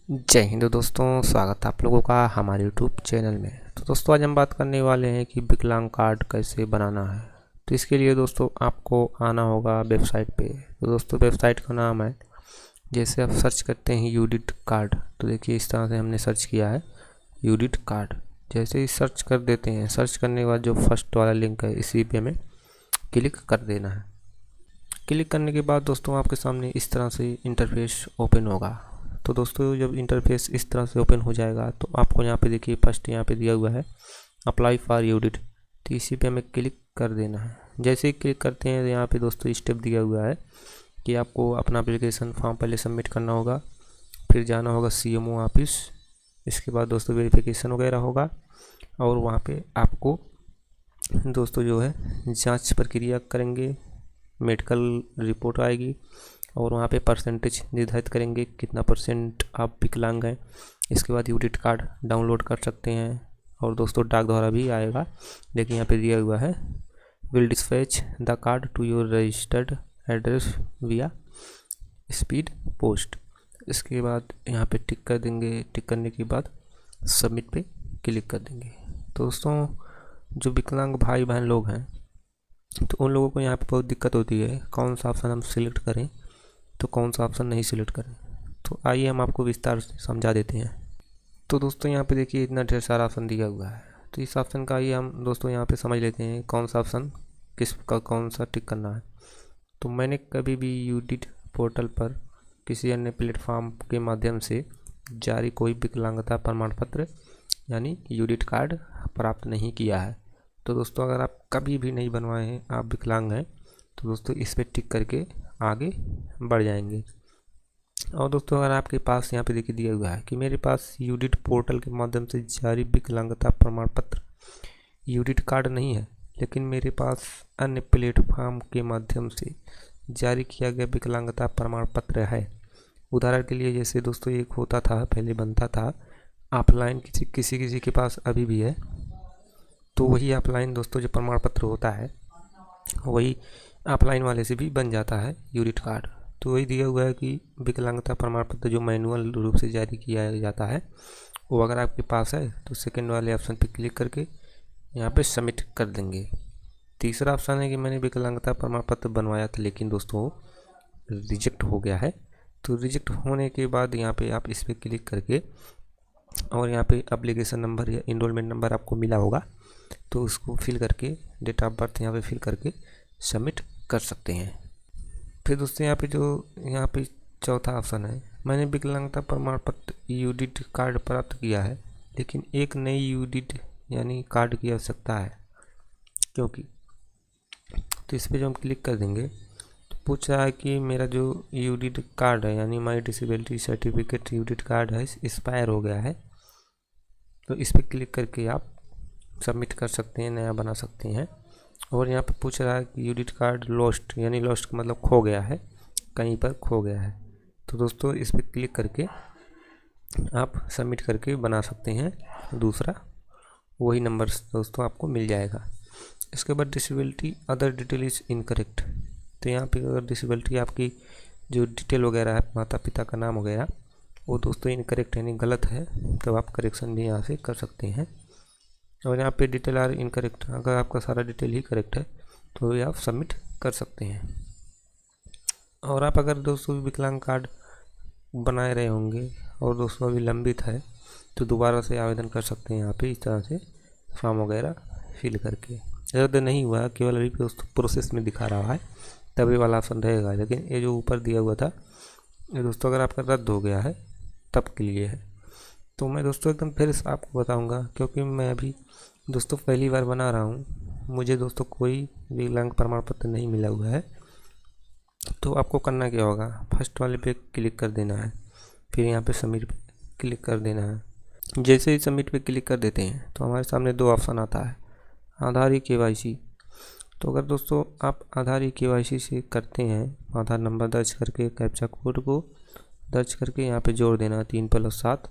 जय हिंद दोस्तों, स्वागत है आप लोगों का हमारे यूट्यूब चैनल में। तो दोस्तों आज हम बात करने वाले हैं कि विकलांग कार्ड कैसे बनाना है। तो इसके लिए दोस्तों आपको आना होगा वेबसाइट पे। तो दोस्तों वेबसाइट का नाम है, जैसे आप सर्च करते हैं यूडिट कार्ड, तो देखिए इस तरह से हमने सर्च किया है यूडिट कार्ड। जैसे ही सर्च कर देते हैं, सर्च करने के बाद जो फर्स्ट वाला लिंक है इसी पे हमें क्लिक कर देना है। क्लिक करने के बाद दोस्तों आपके सामने इस तरह से इंटरफेस ओपन होगा। तो दोस्तों जब इंटरफेस इस तरह से ओपन हो जाएगा तो आपको यहाँ पे देखिए फर्स्ट यहाँ पे दिया हुआ है अप्लाई फॉर यूडिट, तो इसी पे हमें क्लिक कर देना है। जैसे ही क्लिक करते हैं तो यहाँ पे दोस्तों स्टेप दिया हुआ है कि आपको अपना एप्लीकेशन फॉर्म पहले सबमिट करना होगा, फिर जाना होगा CMO ऑफिस, इसके बाद दोस्तों वेरिफिकेशन वगैरह होगा और वहाँ पे आपको दोस्तों जो है जांच प्रक्रिया करेंगे, मेडिकल रिपोर्ट आएगी और वहाँ पे परसेंटेज निर्धारित करेंगे कितना परसेंट आप विकलांग हैं। इसके बाद यूडिट कार्ड डाउनलोड कर सकते हैं और दोस्तों डाक द्वारा भी आएगा, लेकिन यहाँ पे दिया हुआ है will dispatch the card to your registered address via speed post. इसके बाद यहाँ पे टिक कर देंगे, टिक करने के बाद सबमिट पे क्लिक कर देंगे। तो दोस्तों जो विकलांग भाई बहन लोग हैं तो उन लोगों को यहाँ पे बहुत दिक्कत होती है, कौन सा ऑप्शन हम सिलेक्ट करें तो कौन सा ऑप्शन नहीं सिलेक्ट करें। तो आइए हम आपको विस्तार से समझा देते हैं। तो दोस्तों यहाँ पे देखिए इतना ढेर सारा ऑप्शन दिया हुआ है, तो इस ऑप्शन का आइए हम दोस्तों यहाँ पे समझ लेते हैं कौन सा ऑप्शन किस का कौन सा टिक करना है। तो मैंने कभी भी यूडिट पोर्टल पर किसी अन्य प्लेटफॉर्म के माध्यम से जारी कोई विकलांगता प्रमाण पत्र यानी यूडिट कार्ड प्राप्त नहीं किया है। तो दोस्तों अगर आप कभी भी नहीं बनवाए हैं, आप विकलांग हैं, तो दोस्तों इस पर टिक करके आगे बढ़ जाएंगे। और दोस्तों अगर आपके पास यहाँ पे देखिए दिया हुआ है कि मेरे पास यूडिट पोर्टल के माध्यम से जारी विकलांगता प्रमाण पत्र यूडिट कार्ड नहीं है, लेकिन मेरे पास अन्य प्लेटफॉर्म के माध्यम से जारी किया गया विकलांगता प्रमाण पत्र है। उदाहरण के लिए जैसे दोस्तों एक होता था, पहले बनता था ऑफलाइन, किसी के पास अभी भी है, तो वही ऑफलाइन दोस्तों जो प्रमाण पत्र होता है वही ऑफलाइन वाले से भी बन जाता है यूडिट कार्ड। तो वही दिया हुआ है कि विकलांगता प्रमाण पत्र जो मैनुअल रूप से जारी किया जाता है वो अगर आपके पास है तो सेकंड वाले ऑप्शन पे क्लिक करके यहाँ पे सबमिट कर देंगे। तीसरा ऑप्शन है कि मैंने विकलांगता प्रमाण पत्र बनवाया था लेकिन दोस्तों रिजेक्ट हो गया है। तो रिजेक्ट होने के बाद यहाँ पे आप इस पर क्लिक करके और यहाँ पे एप्लीकेशन नंबर या इनरोलमेंट नंबर आपको मिला होगा, तो उसको फिल करके डेट ऑफ बर्थ यहाँ पे फिल करके सबमिट कर सकते हैं। फिर दोस्तों यहाँ पे चौथा ऑप्शन है, मैंने विकलांगता प्रमाण पत्र यूडिट कार्ड प्राप्त किया है लेकिन एक नई यूडिट यानी कार्ड की आवश्यकता है क्योंकि, तो इस पर जो हम क्लिक कर देंगे तो पूछ रहा है कि मेरा जो यूडिट कार्ड है यानी माई डिसेबिलिटी सर्टिफिकेट यूडिट कार्ड है एक्सपायर हो गया है। तो इस पर क्लिक करके आप सबमिट कर सकते हैं, नया बना सकते हैं। और यहाँ पे पूछ रहा है कि यूडिट कार्ड लॉस्ट यानी लॉस्ट का मतलब खो गया है, कहीं पर खो गया है। तो दोस्तों इस पर क्लिक करके आप सबमिट करके बना सकते हैं दूसरा, वही नंबर दोस्तों आपको मिल जाएगा। इसके बाद disability other detail is incorrect, तो यहाँ पे अगर डिसेबिलिटी आपकी जो डिटेल वगैरह है, माता पिता का नाम वगैरह, वो दोस्तों इनकरेक्ट यानी गलत है, तो आप करेक्शन भी यहाँ से कर सकते हैं। और यहाँ पे डिटेल आर इनकरेक्ट, अगर आपका सारा डिटेल ही करेक्ट है तो ये आप सबमिट कर सकते हैं। और आप अगर दोस्तों विकलांग कार्ड बनाए रहे होंगे और दोस्तों अभी लंबित है तो दोबारा से आवेदन कर सकते हैं यहाँ पे इस तरह से फॉर्म वगैरह फिल करके। रद्द नहीं हुआ, केवल अभी दोस्तों प्रोसेस में दिखा रहा है, तभी वाला ऑप्शन रहेगा। लेकिन ये जो ऊपर दिया हुआ था ये दोस्तों अगर आपका रद्द हो गया है तब के लिए है। तो मैं दोस्तों एकदम फिर से आपको बताऊंगा, क्योंकि मैं अभी दोस्तों पहली बार बना रहा हूँ, मुझे दोस्तों कोई विकलांग प्रमाण पत्र नहीं मिला हुआ है। तो आपको करना क्या होगा, फर्स्ट वाले पे क्लिक कर देना है, फिर यहाँ पे सबमिट पे क्लिक कर देना है। जैसे ही सबमिट पे क्लिक कर देते हैं तो हमारे सामने दो ऑप्शन आता है, आधार KYC। तो अगर दोस्तों आप आधार KYC से करते हैं, आधार नंबर दर्ज करके कैप्चा कोड को दर्ज करके यहाँ पे जोड़ देना 3+7,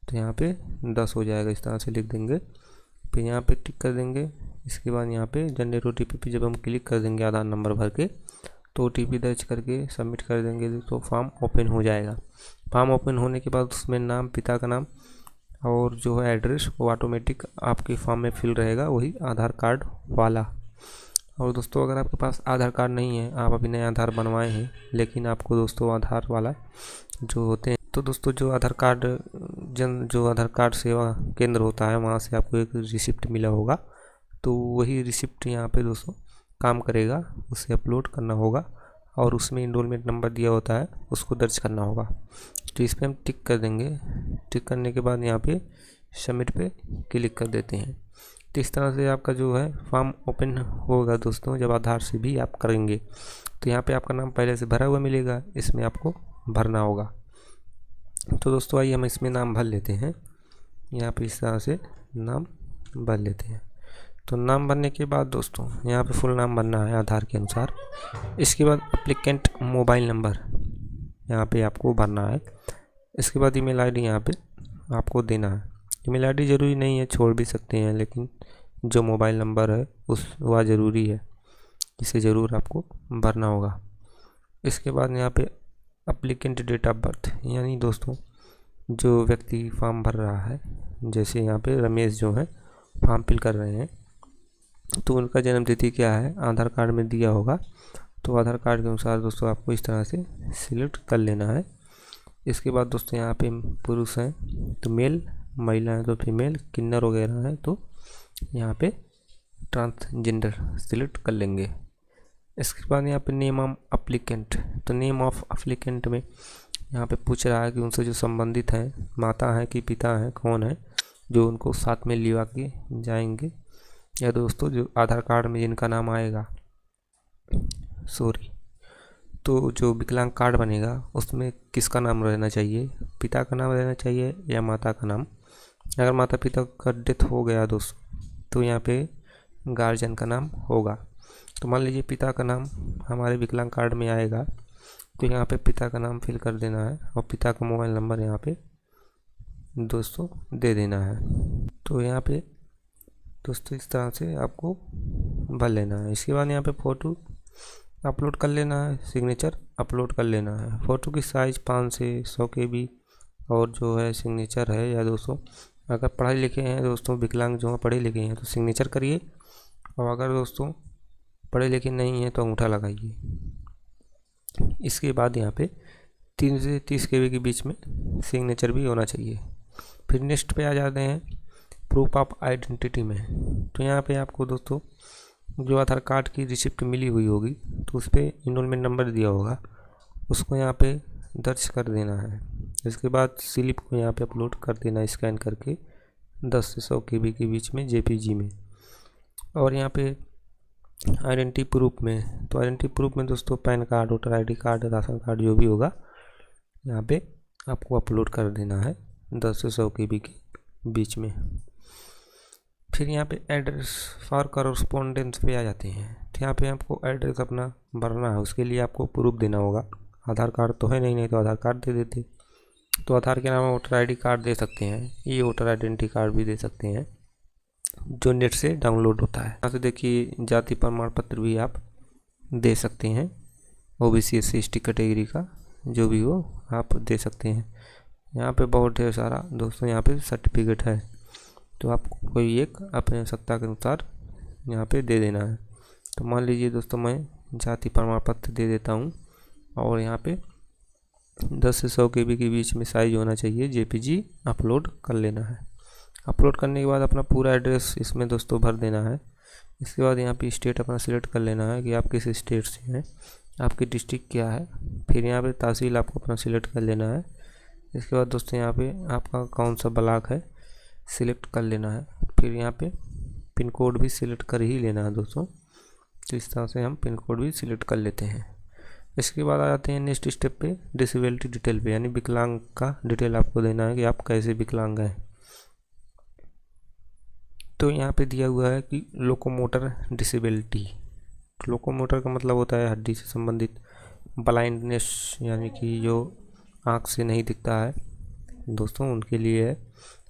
तो यहाँ पे 10 हो जाएगा, इस तरह से लिख देंगे। फिर यहाँ पे टिक कर देंगे। इसके बाद यहाँ पे जनरेट OTP पे जब हम क्लिक कर देंगे आधार नंबर भर के, तो OTP दर्ज करके सबमिट कर देंगे तो फॉर्म ओपन हो जाएगा। फॉर्म ओपन होने के बाद उसमें नाम, पिता का नाम और जो है एड्रेस वो ऑटोमेटिक आपके फॉर्म में फिल रहेगा, वही आधार कार्ड वाला। और दोस्तों अगर आपके पास आधार कार्ड नहीं है, आप अभी नया आधार बनवाए हैं, लेकिन आपको दोस्तों आधार वाला जो होते हैं, तो दोस्तों जो आधार कार्ड सेवा केंद्र होता है वहाँ से आपको एक रिसिप्ट मिला होगा, तो वही रिसिप्ट यहाँ पे दोस्तों काम करेगा। उसे अपलोड करना होगा और उसमें इनरोलमेंट नंबर दिया होता है, उसको दर्ज करना होगा। तो इस पर हम टिक कर देंगे। टिक करने के बाद यहाँ पे सबमिट पे क्लिक कर देते हैं। तो इस तरह से आपका जो है फॉर्म ओपन होगा दोस्तों, जब आधार से भी आप करेंगे। तो यहाँ पे आपका नाम पहले से भरा हुआ मिलेगा, इसमें आपको भरना होगा। तो दोस्तों आइए हम इसमें नाम भर लेते हैं। यहाँ पे इस तरह से नाम भर लेते हैं। तो नाम भरने के बाद दोस्तों यहाँ पे फुल नाम भरना है आधार के अनुसार। इसके बाद एप्लीकेंट मोबाइल नंबर यहाँ पे आपको भरना है। इसके बाद ईमेल आईडी यहाँ पे आपको देना है। ईमेल आईडी ज़रूरी नहीं है, छोड़ भी सकते हैं, लेकिन जो मोबाइल नंबर है वह ज़रूरी है, इसे ज़रूर आपको भरना होगा। इसके बाद यहाँ पे एप्लीकेंट डेट ऑफ बर्थ, यानी दोस्तों जो व्यक्ति फॉर्म भर रहा है, जैसे यहाँ पे रमेश जो है फॉर्म फिल कर रहे हैं, तो उनका जन्म तिथि क्या है आधार कार्ड में दिया होगा। तो आधार कार्ड के अनुसार दोस्तों आपको इस तरह से सिलेक्ट कर लेना है। इसके बाद दोस्तों यहाँ पे पुरुष हैं तो मेल, महिला है तो फीमेल, किन्नर वगैरह है तो यहाँ पे ट्रांसजेंडर सिलेक्ट कर लेंगे। इसके बाद यहाँ पे नेम ऑफ अप्लीकेंट, तो नेम ऑफ अप्लीकेंट में यहाँ पे पूछ रहा है कि उनसे जो संबंधित हैं, माता है कि पिता है, कौन है जो उनको साथ में लिवा के जाएंगे, या दोस्तों जो आधार कार्ड में जिनका नाम आएगा, तो जो विकलांग कार्ड बनेगा उसमें किसका नाम रहना चाहिए, पिता का नाम रहना चाहिए या माता का नाम। अगर माता पिता का डेथ हो गया दोस्तों तो यहाँ पे गार्जियन का नाम होगा। तो मान लीजिए पिता का नाम हमारे विकलांग कार्ड में आएगा, तो यहाँ पे पिता का नाम फिल कर देना है और पिता का मोबाइल नंबर यहाँ पे दोस्तों दे देना है। तो यहाँ पे दोस्तों इस तरह से आपको भर लेना है। इसके बाद यहाँ पे फ़ोटो अपलोड कर लेना है, सिग्नेचर अपलोड कर लेना है। फ़ोटो की साइज़ 5 से 100 KB और जो है सिग्नेचर है, या दोस्तों अगर पढ़े लिखे हैं दोस्तों, विकलांग जो है पढ़े लिखे हैं तो सिग्नेचर करिए, और अगर दोस्तों पढ़े लिखे नहीं हैं तो अंगूठा लगाइए। इसके बाद यहाँ पे 3 से 30 KB के बीच में सिग्नेचर भी होना चाहिए। फिर नेक्स्ट पे आ जाते हैं प्रूफ ऑफ आइडेंटिटी में। तो यहाँ पे आपको दोस्तों जो आधार कार्ड की रिसिप्ट मिली हुई होगी तो उस पर इनरोलमेंट नंबर दिया होगा, उसको यहाँ पे दर्ज कर देना है। इसके बाद स्लिप को यहाँ पे अपलोड कर देना स्कैन करके 10 से 100 KB के बीच में JPG में। और यहाँ पे आइडेंटिटी प्रूफ में, तो आइडेंटिटी प्रूफ में दोस्तों pan card, voter ID card, ration card जो भी होगा यहाँ पे आपको अपलोड कर देना है 10 से 100 KB के बीच में। फिर यहाँ पे एड्रेस फॉर करस्पॉन्डेंस पे आ जाते हैं। तो यहाँ पे आपको एड्रेस अपना भरना है, उसके लिए आपको प्रूफ देना होगा। आधार कार्ड तो है नहीं तो आधार कार्ड दे देते, तो आधार के नाम वोटर ID कार्ड दे सकते हैं, ये वोटर आइडेंटिटी कार्ड भी दे सकते हैं जो नेट से डाउनलोड होता है। यहाँ से देखिए जाति प्रमाण पत्र भी आप दे सकते हैं, OBC SC ST कैटेगरी का जो भी हो आप दे सकते हैं। यहाँ पे बहुत ढेर सारा दोस्तों यहाँ पे सर्टिफिकेट है, तो आपको कोई एक अपने आवश्यकता के अनुसार यहाँ पे दे देना है। तो मान लीजिए दोस्तों मैं जाति प्रमाण पत्र दे देता हूँ, और यहाँ पे 10 से 100 KB के बीच में साइज होना चाहिए, JPG अपलोड कर लेना है। अपलोड करने के बाद अपना पूरा एड्रेस इसमें दोस्तों भर देना है। इसके बाद यहाँ पे स्टेट अपना सिलेक्ट कर लेना है कि आप किस स्टेट से हैं, आपकी डिस्ट्रिक्ट क्या है। फिर यहाँ पे तहसील आपको अपना सिलेक्ट कर लेना है। इसके बाद दोस्तों यहाँ पे आपका कौन सा ब्लॉक है सिलेक्ट कर लेना है। फिर यहाँ पे पिन कोड भी सिलेक्ट कर ही लेना है दोस्तों। तो इस तरह से हम पिन कोड भी सिलेक्ट कर लेते हैं। इसके बाद आ जाते हैं नेक्स्ट स्टेप पे, डिसेबिलिटी डिटेल पे, यानी विकलांग का डिटेल आपको देना है कि आप कैसे विकलांग हैं। तो यहाँ पे दिया हुआ है कि लोकोमोटर डिसेबिलिटी। लोकोमोटर का मतलब होता है हड्डी से संबंधित, ब्लाइंडनेस यानी कि जो आँख से नहीं दिखता है दोस्तों उनके लिए है,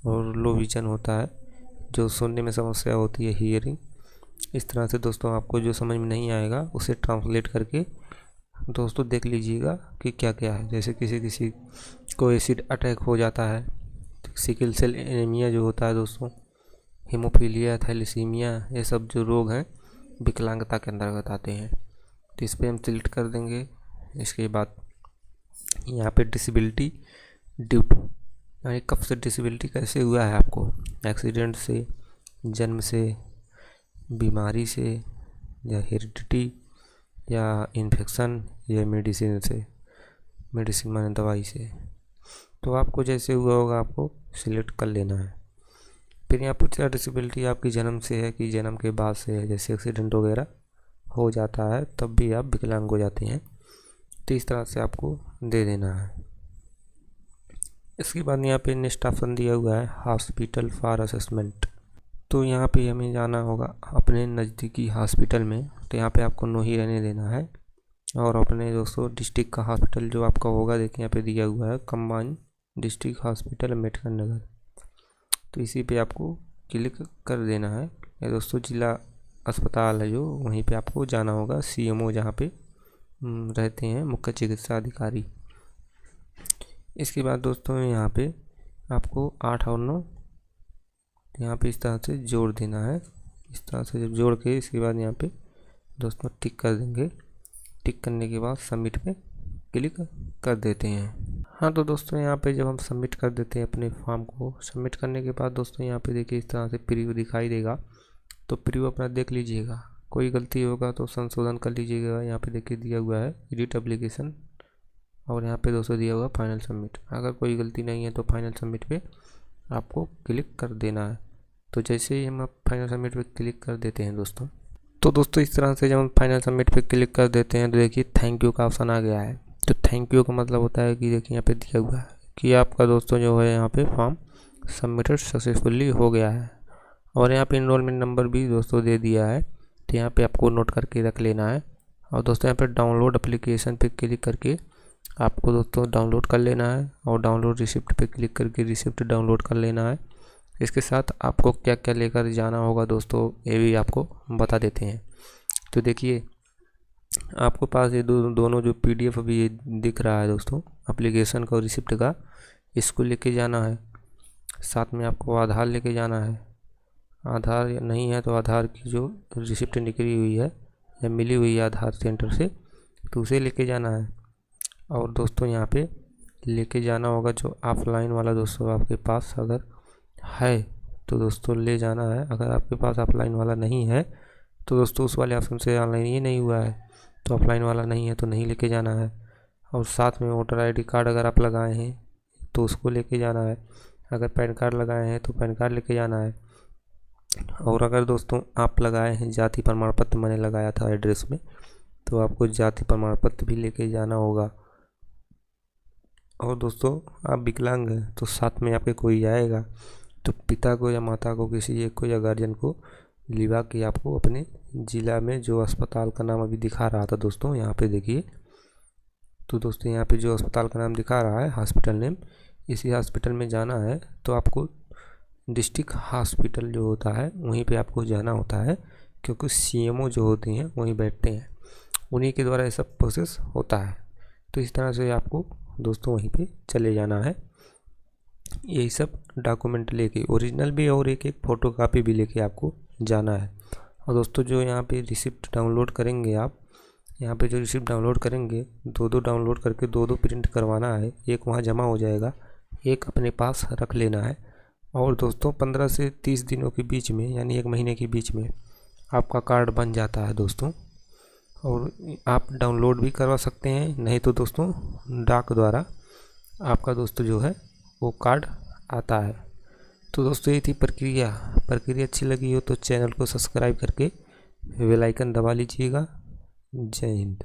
और लो विजन होता है जो सुनने में समस्या होती है, हियरिंग। इस तरह से दोस्तों आपको जो समझ में नहीं आएगा उसे ट्रांसलेट करके दोस्तों देख लीजिएगा कि क्या क्या है। जैसे किसी को एसिड अटैक हो जाता है, सिकल सेल एनीमिया जो होता है दोस्तों, हीमोफीलिया, थैलेसीमिया, ये सब जो रोग हैं विकलांगता के अंतर्गत आते हैं। तो इस पर हम सिलेक्ट कर देंगे। इसके बाद यहाँ पे डिसेबिलिटी ड्यू टू, यानी कब से डिसेबिलिटी कैसे हुआ है आपको, एक्सीडेंट से, जन्म से, बीमारी से, या हेरिडिटी, या इन्फेक्शन, या मेडिसिन से, मेडिसिन माने दवाई से। तो आपको जैसे हुआ होगा आपको सिलेक्ट कर लेना है। फिर यहाँ पूछा डिसेबिलिटी आपकी जन्म से है कि जन्म के बाद से है, जैसे एक्सीडेंट वगैरह हो जाता है तब भी आप विकलांग हो जाते हैं। तो इस तरह से आपको दे देना है। इसके बाद यहाँ पे नेक्स्ट ऑप्शन दिया हुआ है हॉस्पिटल फॉर असेसमेंट। तो यहाँ पे हमें जाना होगा अपने नज़दीकी हॉस्पिटल में। तो यहाँ पे आपको नो ही रहने देना है, और अपने दोस्तों डिस्ट्रिक्ट का हॉस्पिटल जो आपका होगा, देखिए यहाँ पे दिया हुआ है combined district hospital Ambedkar Nagar. तो इसी पे आपको क्लिक कर देना है। ये दोस्तों जिला अस्पताल है जो, वहीं पे आपको जाना होगा। CMO जहाँ पे रहते हैं, मुख्य चिकित्सा अधिकारी। इसके बाद दोस्तों यहाँ पे आपको 8 और 9 यहाँ पे इस तरह से जोड़ देना है। इस तरह से जब जोड़ के इसके बाद यहाँ पे दोस्तों टिक कर देंगे। टिक करने के बाद सबमिट पे क्लिक कर देते हैं। हाँ तो दोस्तों यहाँ पे जब हम सबमिट कर देते हैं अपने फॉर्म को, सबमिट करने के बाद दोस्तों यहाँ पे देखिए इस तरह से प्रीव्यू दिखाई देगा। तो प्रीव्यू अपना देख लीजिएगा, कोई गलती होगा तो संशोधन कर लीजिएगा। यहाँ पे देखिए दिया हुआ है एडिट एप्लीकेशन, और यहाँ पे दोस्तों दिया हुआ फाइनल सबमिट। अगर कोई गलती नहीं है तो फाइनल सबमिट पे आपको क्लिक कर देना है। तो जैसे ही हम फाइनल सबमिट पे क्लिक कर देते हैं दोस्तों, तो दोस्तों इस तरह से जब हम फाइनल सबमिट पे क्लिक कर देते हैं तो देखिए थैंक यू का ऑप्शन आ गया है। तो थैंक यू का मतलब होता है कि देखिए यहाँ पे दिया हुआ है कि आपका दोस्तों जो है यहाँ पे फॉर्म सबमिटेड सक्सेसफुली हो गया है। और यहाँ पे इनरोलमेंट नंबर भी दोस्तों दे दिया है, तो यहाँ पे आपको नोट करके रख लेना है। और दोस्तों यहाँ पे डाउनलोड एप्लीकेशन पे क्लिक करके आपको दोस्तों डाउनलोड कर लेना है, और डाउनलोड रिसिप्ट पे क्लिक करके रिसिप्ट डाउनलोड कर लेना है। इसके साथ आपको क्या क्या लेकर जाना होगा दोस्तों, ये भी आपको बता देते हैं। तो देखिए आपको पास ये दोनों जो PDF अभी ये दिख रहा है दोस्तों, एप्लीकेशन का और रिसिप्ट का, इसको लेके जाना है। साथ में आपको आधार लेके जाना है। आधार नहीं है तो आधार की जो रिसिप्ट निकली हुई है या मिली हुई है आधार सेंटर से, तो उसे लेके जाना है। और दोस्तों यहाँ पे लेके जाना होगा जो ऑफलाइन वाला दोस्तों आपके पास अगर है तो दोस्तों ले जाना है। अगर आपके पास ऑफलाइन वाला नहीं है तो दोस्तों उस वाले ऑप्शन से ऑनलाइन ही नहीं हुआ है, तो ऑफलाइन वाला नहीं है तो नहीं लेके जाना है। और साथ में वोटर ID कार्ड अगर आप लगाए हैं तो उसको लेके जाना है। अगर पैन कार्ड लगाए हैं तो पैन कार्ड लेके जाना है। और अगर दोस्तों आप लगाए हैं जाति प्रमाण पत्र, मैंने लगाया था एड्रेस में, तो आपको जाति प्रमाण पत्र भी लेके जाना होगा। और दोस्तों आप विकलांग हैं तो साथ में आपके कोई आएगा, तो पिता को या माता को, किसी एक को या गार्जियन को लिवा के आपको अपने ज़िला में जो अस्पताल का नाम अभी दिखा रहा था दोस्तों, यहाँ पे देखिए। तो दोस्तों यहाँ पे जो अस्पताल का नाम दिखा रहा है हॉस्पिटल नेम, इसी हॉस्पिटल में जाना है। तो आपको डिस्ट्रिक्ट हॉस्पिटल जो होता है वहीं पे आपको जाना होता है, क्योंकि CMO जो होते हैं वहीं बैठते हैं, उन्हीं के द्वारा ये सब प्रोसेस होता है। तो इस तरह से आपको दोस्तों वहीं पे चले जाना है। यही सब डॉक्यूमेंट लेके, ओरिजिनल भी और एक फ़ोटो कापी भी लेके आपको जाना है। और दोस्तों जो यहाँ पे रिसिप्ट डाउनलोड करेंगे आप, यहाँ पे जो रिसिप्ट डाउनलोड करेंगे 2-2 डाउनलोड करके 2-2 प्रिंट करवाना है। एक वहाँ जमा हो जाएगा, एक अपने पास रख लेना है। और दोस्तों 15 से 30 दिनों के बीच में, यानी 1 महीने के बीच में आपका कार्ड बन जाता है दोस्तों। और आप डाउनलोड भी करवा सकते हैं, नहीं तो दोस्तों डाक द्वारा आपका दोस्तों जो है वो कार्ड आता है। तो दोस्तों ये थी प्रक्रिया अच्छी लगी हो तो चैनल को सब्सक्राइब करके बेल आइकन दबा लीजिएगा। जय हिंद।